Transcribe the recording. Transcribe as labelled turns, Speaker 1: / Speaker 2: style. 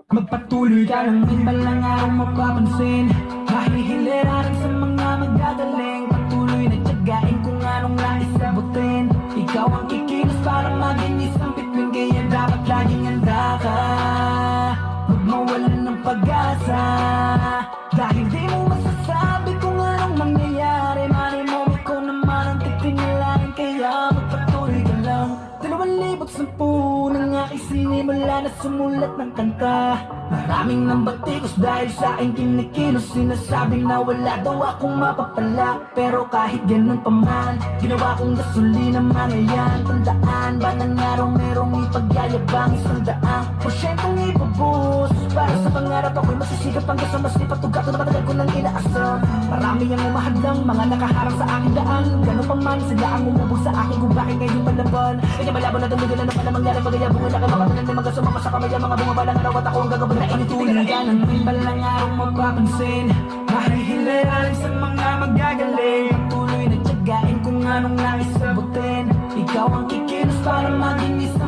Speaker 1: Magpatuloy ka lang din balang araw mapapansin. Mahihiliraran sa mga magdadaling. Patuloy na tiyagain kung anong nais sabutin. Ikaw ang kikilos para maging isang bituin. Kaya dapat laging handa ka, huwag mawalan ng pag-asa. Dahil di mo masasabi kung anong mangyayari. Malay mo ikaw naman ang titingalain. Kaya magpatuloy ka lang. 2010 nang aking sinimula na sumulat ng kanta. Maraming nambatikos dahil sa aking kinikilos. Sinasabing na wala daw akong mapapala. Pero kahit ganun pa man, ginawa kong gasolina mga yan. Tandaan ba ng araw merong ipagyayabang 100% ipabuhos. Para sa pangarap ako'y masisigap hanggang sa mas ipatugat na matagal ko nang inaasam. Marami ang umahadlang, mga nakaharang sa aking daan. Ganun pa man, sila ang umubog sa aking kung bakit ngayong palaban. Kanya malabon na tumugan na naman ang mangyari. Magayabong na kayo makatanan na mga sumama sa kamay. Mga bumabalang araw at ako ang gagawin na inituloy ka ng balang araw mapapansin. Mahihiliraran sa mga magagaling. Patuloy na tiyagain kung anong nais sabutin. Ikaw ang kikilos para maging isa